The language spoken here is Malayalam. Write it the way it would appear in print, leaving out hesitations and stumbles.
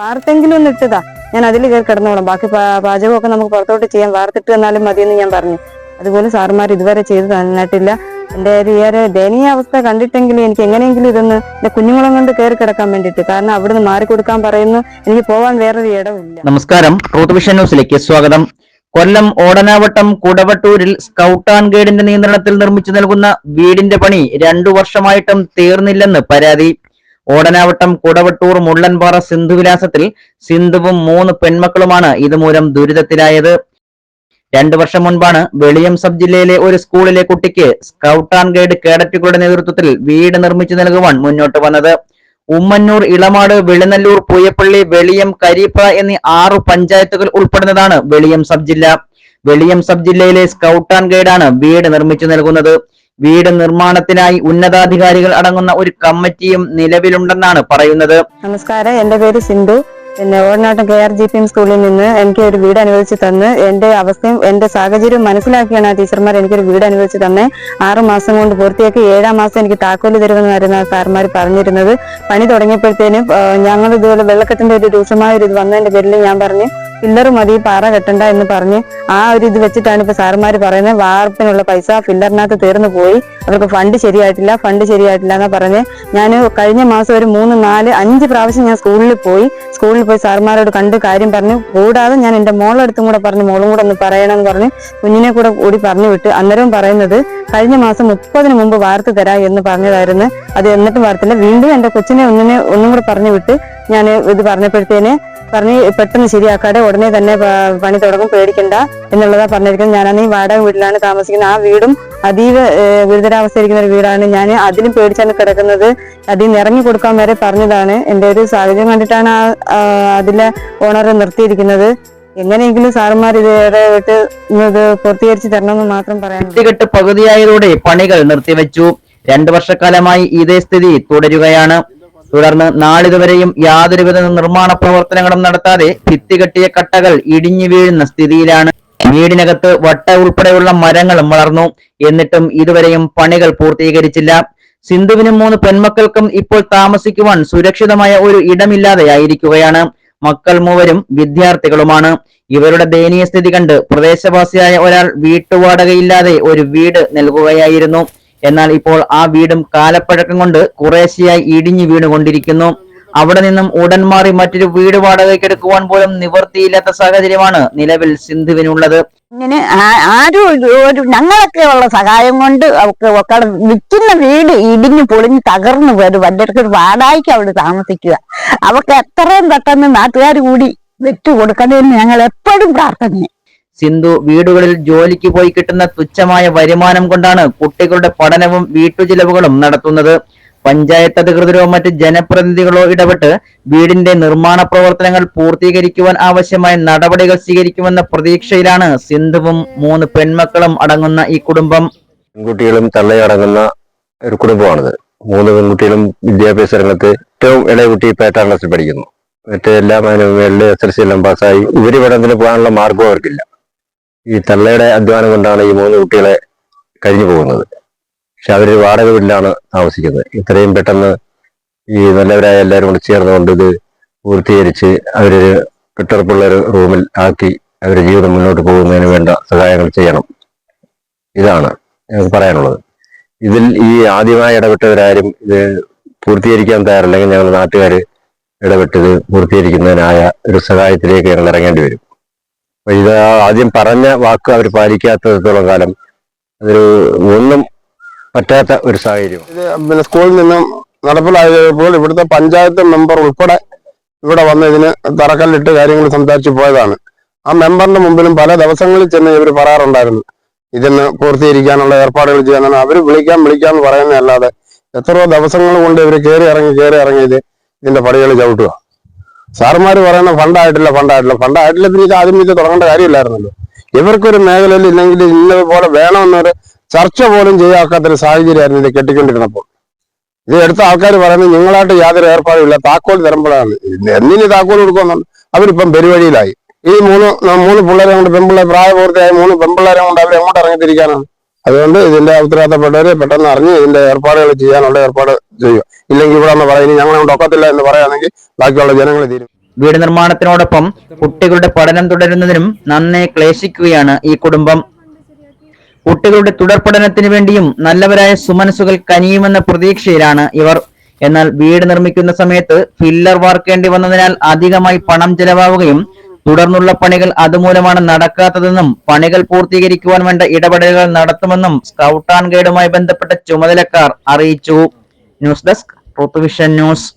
വാർത്തെങ്കിലും ഒന്ന് ഇട്ടതാ, ഞാൻ അതിൽ കയറി കിടന്നോളാം, ബാക്കി പാചകമൊക്കെ നമുക്ക് പുറത്തോട്ട് ചെയ്യാം, വാർത്തിട്ട് തന്നാലും മതിയെന്ന് ഞാൻ പറഞ്ഞു. അതുപോലെ സാറുമാർ ഇതുവരെ ചെയ്ത് തന്നിട്ടില്ല. എന്റെ ഈ ഒരു ദയനീയ അവസ്ഥ കണ്ടിട്ടെങ്കിലും എനിക്ക് എങ്ങനെയെങ്കിലും ഇതൊന്ന് എന്റെ കുഞ്ഞുങ്ങളും കൊണ്ട് കയറി കിടക്കാൻ വേണ്ടിയിട്ട്, കാരണം അവിടുന്ന് മാറിക്കൊടുക്കാൻ പറയുന്നു, എനിക്ക് പോവാൻ വേറൊരു ഇടമില്ല. നമസ്കാരം, ട്രൂത്ത് വിഷൻ ന്യൂസിലേക്ക് സ്വാഗതം. കൊല്ലം ഓടനാവട്ടം കുടവട്ടൂരിൽ സ്കൗട്ട് ആൻഡ് ഗൈഡിന്റെ നിയന്ത്രണത്തിൽ നിർമ്മിച്ചു നൽകുന്ന വീടിന്റെ പണി 2 വർഷമായിട്ടും തീർന്നില്ലെന്ന് പരാതി. ഓടനാവട്ടം കുടവട്ടൂർ മുള്ളൻപാറ സിന്ധുവിലാസത്തിൽ സിന്ധുവും 3 പെൺമക്കളുമാണ് ഇതുമൂലം ദുരിതത്തിലായത്. 2 വർഷം മുൻപാണ് വെളിയം സബ് ജില്ലയിലെ ഒരു സ്കൂളിലെ കുട്ടിക്ക് സ്കൗട്ട് ആൻഡ് ഗൈഡ് കേഡറ്റുകളുടെ നേതൃത്വത്തിൽ വീട് നിർമ്മിച്ചു നൽകുവാൻ മുന്നോട്ട് വന്നത്. ഉമ്മന്നൂർ, ഇളമാട്, വെളിനല്ലൂർ, പൂയപ്പള്ളി, വെളിയം, കരിപ്ര എന്നീ 6 പഞ്ചായത്തുകൾ ഉൾപ്പെടുന്നതാണ് വെളിയം സബ് ജില്ല. വെളിയം സബ് ജില്ലയിലെ സ്കൗട്ട് ആൻഡ് ഗൈഡാണ് വീട് നിർമ്മിച്ചു നൽകുന്നത്. വീട് നിർമ്മാണത്തിനായി ഉന്നതാധികാരികൾ അടങ്ങുന്ന ഒരു കമ്മിറ്റിയും നിലവിലുണ്ടെന്നാണ് പറയുന്നത്. നമസ്കാരം, എന്റെ പേര് സിന്ധു. പിന്നെ ഓടനാട്ടം KRGPM സ്കൂളിൽ നിന്ന് എനിക്ക് ഒരു വീട് അനുവദിച്ച് തന്ന്, എന്റെ അവസ്ഥയും എന്റെ സാഹചര്യവും മനസ്സിലാക്കിയാണ് ആ ടീച്ചർമാർ എനിക്കൊരു വീട് അനുവദിച്ച് തന്നെ 6 മാസം കൊണ്ട് പൂർത്തിയാക്കി 7-ാം മാസം എനിക്ക് താക്കോല് തരുമെന്നായിരുന്നു സാർമാർ പറഞ്ഞിരുന്നത്. പണി തുടങ്ങിയപ്പോഴത്തേനും ഞങ്ങൾ ഇതുപോലെ വെള്ളക്കെട്ടിന്റെ ഒരു രൂക്ഷമായ ഒരു ഇത് വന്നതിന്റെ പേരിൽ ഞാൻ പറഞ്ഞു ഫില്ലർ മതി, പാറ കെട്ടണ്ട എന്ന് പറഞ്ഞ് ആ ഒരു ഇത് വെച്ചിട്ടാണ് ഇപ്പൊ സാറുമാർ പറയുന്നത് വാർപ്പിനുള്ള പൈസ ഫില്ലറിനകത്ത് തീർന്നു പോയി, അവർക്ക് ഫണ്ട് ശരിയായിട്ടില്ല എന്നാ പറഞ്ഞ്. ഞാൻ കഴിഞ്ഞ മാസം ഒരു 3, 4, 5 പ്രാവശ്യം ഞാൻ സ്കൂളിൽ പോയി സാറുമാരോട് കണ്ട് കാര്യം പറഞ്ഞു. കൂടാതെ ഞാൻ എന്റെ മോളടുത്തും കൂടെ പറഞ്ഞു, മോളും കൂടെ ഒന്ന് പറയണമെന്ന് പറഞ്ഞ് കുഞ്ഞിനെ കൂടി പറഞ്ഞു വിട്ട്. അന്നേരവും പറയുന്നത് കഴിഞ്ഞ മാസം 30-ന് മുമ്പ് വാർത്ത് തരാം എന്ന് പറഞ്ഞതായിരുന്നു. അത് എന്നിട്ടും വാർത്തില്ല. വീണ്ടും എന്റെ കൊച്ചിനെ ഒന്നും കൂടെ പറഞ്ഞു വിട്ട് ഞാൻ ഇത് പറഞ്ഞപ്പോഴത്തേന് പറഞ്ഞ് പെട്ടെന്ന് ശരിയാക്കാതെ ഉടനെ തന്നെ പണി തുടങ്ങും, പേടിക്കണ്ട എന്നുള്ളതാ പറഞ്ഞിരിക്കുന്നത്. ഞാനന്ന് ഈ വാടക വീട്ടിലാണ് താമസിക്കുന്നത്. ആ വീടും അതീവ ഗുരുതരാവസ്ഥയിരിക്കുന്ന ഒരു വീടാണ്. ഞാൻ അതിലും പേടിച്ചാണ് കിടക്കുന്നത്. അതിൽ നിന്ന് ഇറങ്ങി കൊടുക്കാൻ വരെ പറഞ്ഞതാണ്. എന്റെ ഒരു സാഹചര്യം കണ്ടിട്ടാണ് അതിലെ ഓണർ നിർത്തിയിരിക്കുന്നത്. എങ്ങനെയെങ്കിലും സാറുമാർ ഇത് പൂർത്തീകരിച്ച് തരണമെന്ന് മാത്രം പറയാം. കെട്ട് പകുതിയായതോടെ പണികൾ നിർത്തിവെച്ചു. 2 വർഷക്കാലമായി ഇതേ സ്ഥിതി തുടരുകയാണ്. തുടർന്ന് നാളിതുവരെയും യാതൊരുവിധ നിർമ്മാണ പ്രവർത്തനങ്ങളും നടത്താതെ ഭിത്തികെട്ടിയ കട്ടകൾ ഇടിഞ്ഞു വീഴുന്ന സ്ഥിതിയിലാണ്. വീടിനകത്ത് വട്ട ഉൾപ്പെടെയുള്ള മരങ്ങളും വളർന്നു. എന്നിട്ടും ഇതുവരെയും പണികൾ പൂർത്തീകരിച്ചില്ല. സിന്ധുവിനും 3 പെൺമക്കൾക്കും ഇപ്പോൾ താമസിക്കുവാൻ സുരക്ഷിതമായ ഒരു ഇടമില്ലാതെയായിരിക്കുകയാണ്. മക്കൾ മൂവരും വിദ്യാർത്ഥികളുമാണ്. ഇവരുടെ ദയനീയ സ്ഥിതി കണ്ട് പ്രദേശവാസിയായ ഒരാൾ വീട്ടുവാടകയില്ലാതെ ഒരു വീട് നൽകുകയായിരുന്നു. എന്നാൽ ഇപ്പോൾ ആ വീടും കാലപ്പഴക്കം കൊണ്ട് കുറേശ്ശെയായി ഇടിഞ്ഞു വീണുകൊണ്ടിരിക്കുന്നു. അവിടെ നിന്നും ഉടൻ മാറി മറ്റൊരു വീട് വാടകയ്ക്കെടുക്കുവാൻ പോലും നിവൃത്തിയില്ലാത്ത സാഹചര്യമാണ് നിലവിൽ സിന്ധുവിനുള്ളത്. ഇങ്ങനെ ആരും ഞങ്ങളൊക്കെ ഉള്ള സഹായം കൊണ്ട് അവർക്ക് വിൽക്കുന്ന വീട് ഇടിഞ്ഞു പൊളിഞ്ഞ് തകർന്നു വരും. വല്ലവർക്ക് ഒരു വാടകയ്ക്ക് അവിടെ താമസിക്കുക. അവർക്ക് എത്രയും പെട്ടെന്ന് നാട്ടുകാർ കൂടി വെച്ചു കൊടുക്കണമെന്ന് ഞങ്ങൾ എപ്പോഴും പ്രാർത്ഥന. സിന്ധു വീടുകളിൽ ജോലിക്ക് പോയി കിട്ടുന്ന തുച്ഛമായ വരുമാനം കൊണ്ടാണ് കുട്ടികളുടെ പഠനവും വീട്ടുചിലവുകളും നടത്തുന്നത്. പഞ്ചായത്ത് അധികൃതരോ മറ്റ് ജനപ്രതിനിധികളോ ഇടപെട്ട് വീടിന്റെ നിർമ്മാണ പ്രവർത്തനങ്ങൾ പൂർത്തീകരിക്കുവാൻ ആവശ്യമായ നടപടികൾ സ്വീകരിക്കുമെന്ന പ്രതീക്ഷയിലാണ് സിന്ധുവും 3 പെൺമക്കളും അടങ്ങുന്ന ഈ കുടുംബം. പെൺകുട്ടികളും തള്ളയടങ്ങുന്ന ഒരു കുടുംബമാണിത്. 3 പെൺകുട്ടികളും വിദ്യാഭ്യാസ രംഗത്ത് ഏറ്റവും ഇളയ കുട്ടി 8-ാം ക്ലാസ്സിൽ പഠിക്കുന്നു. മറ്റെല്ലാം SSLC എല്ലാം പാസ്സായി. ഇവര് പഠനത്തിന് പോകാനുള്ള മാർഗവും അവർക്കില്ല. ഈ തള്ളയുടെ അധ്വാനം കൊണ്ടാണ് ഈ 3 കുട്ടികളെ കഴിഞ്ഞു പോകുന്നത്. പക്ഷെ അവര് വാടക വീട്ടിലാണ് താമസിക്കുന്നത്. ഇത്രയും പെട്ടെന്ന് ഈ നല്ലവരായ എല്ലാവരും കൂടി ചേർന്നുകൊണ്ട് ഇത് പൂർത്തീകരിച്ച് അവരൊരു കെട്ടുറപ്പുള്ള ഒരു റൂമിൽ ആക്കി അവരുടെ ജീവിതം മുന്നോട്ട് പോകുന്നതിന് വേണ്ട സഹായങ്ങൾ ചെയ്യണം. ഇതാണ് ഞങ്ങൾക്ക് പറയാനുള്ളത്. ഇതിൽ ഈ ആദ്യമായി ഇടപെട്ടവരാരും ഇത് പൂർത്തീകരിക്കാൻ തയ്യാറല്ലെങ്കിൽ ഞങ്ങൾ നാട്ടുകാർ ഇടപെട്ടത് പൂർത്തീകരിക്കുന്നതിനായ ഒരു സഹായത്തിലേക്ക് ഞങ്ങൾ ഇറങ്ങേണ്ടി വരും. അപ്പൊ ഇത് ആദ്യം പറഞ്ഞ വാക്ക് അവർ പാലിക്കാത്തത്തോളം കാലം അതൊരു ഒന്നും പറ്റാത്ത ഒരു സാഹചര്യം. ഇത് സ്കൂളിൽ നിന്നും നടപ്പിലായപ്പോൾ ഇവിടുത്തെ പഞ്ചായത്ത് മെമ്പർ ഉൾപ്പെടെ ഇവിടെ വന്ന് ഇതിന് തറക്കല്ലിട്ട് കാര്യങ്ങൾ സംസാരിച്ച് പോയതാണ്. ആ മെമ്പറിന്റെ മുമ്പിലും പല ദിവസങ്ങളിൽ ചെന്ന് ഇവർ പറയാറുണ്ടായിരുന്നു ഇതിന് പൂർത്തീകരിക്കാനുള്ള ഏർപ്പാടുകൾ ചെയ്യാനാണ്. അവർ വിളിക്കാന്ന് പറയുന്നതല്ലാതെ എത്രയോ ദിവസങ്ങൾ കൊണ്ട് ഇവർ കയറി ഇറങ്ങി ഇതിന്റെ പടികൾ ചവിട്ടുക. സാറുമാർ പറയുന്ന ഫണ്ടായിട്ടില്ല. പിന്നെ ഇത് ആദ്യം ഇത് തുടങ്ങേണ്ട കാര്യമില്ലായിരുന്നല്ലോ. ഇവർക്കൊരു മേഖലയിൽ ഇല്ലെങ്കിൽ ഇന്നതുപോലെ വേണമെന്നൊരു ചർച്ച പോലും ചെയ്യാക്കാത്തൊരു സാഹചര്യമായിരുന്നു ഇത് കെട്ടിക്കൊണ്ടിരുന്നപ്പോൾ. ഇത് എടുത്ത ആൾക്കാർ പറയുന്നത് നിങ്ങളായിട്ട് യാതൊരു ഏർപ്പാടുമില്ല, താക്കോൽ തരുമ്പോഴാണ്. എന്തിന് താക്കോൽ കൊടുക്കുന്നുണ്ട്? അവരിപ്പം പെരുവഴിയിലായി. ഈ മൂന്ന് പിള്ളേരെ കൊണ്ട് പ്രായപൂർത്തിയായ 3 പെൺപിള്ളേരെ കൊണ്ട് അവർ എങ്ങോട്ട് ഇറങ്ങിത്തിരിക്കാനാണ്? അതുകൊണ്ട് ഇതിന്റെ ഉത്തരവാദിത്തപ്പെട്ടവര് പെട്ടെന്ന് അറിഞ്ഞ് ഇതിന്റെ ഏർപ്പാടുകൾ ചെയ്യാനുള്ള ഏർപ്പാട് ചെയ്യുക. ഇല്ലെങ്കിൽ ഇവിടെ ഒന്ന് പറയുന്നത് ഞങ്ങളെ കൊണ്ട് ഒക്കത്തില്ല എന്ന് പറയുകയാണെങ്കിൽ ബാക്കിയുള്ള ജനങ്ങൾ തീരും. വീട് നിർമ്മാണത്തിനോടൊപ്പം കുട്ടികളുടെ പഠനം തുടരുന്നതിനും നന്നേ ക്ലേശിക്കുകയാണ് ഈ കുടുംബം. കുട്ടികളുടെ തുടർ പഠനത്തിന് വേണ്ടിയും നല്ലവരായ സുമനസുകൾ കനിയുമെന്ന പ്രതീക്ഷയിലാണ് ഇവർ. എന്നാൽ വീട് നിർമ്മിക്കുന്ന സമയത്ത് ഫില്ലർ വാർക്കേണ്ടി വന്നതിനാൽ അധികമായി പണം ചെലവാവുകയും തുടർന്നുള്ള പണികൾ അതുമൂലമാണ് നടക്കാത്തതെന്നും പണികൾ പൂർത്തീകരിക്കുവാൻ വേണ്ട ഇടപെടലുകൾ നടത്തുമെന്നും സ്കൗട്ട് ആൻഡ് ഗൈഡുമായി ബന്ധപ്പെട്ട ചുമതലക്കാർ അറിയിച്ചു. News desk truth vision news.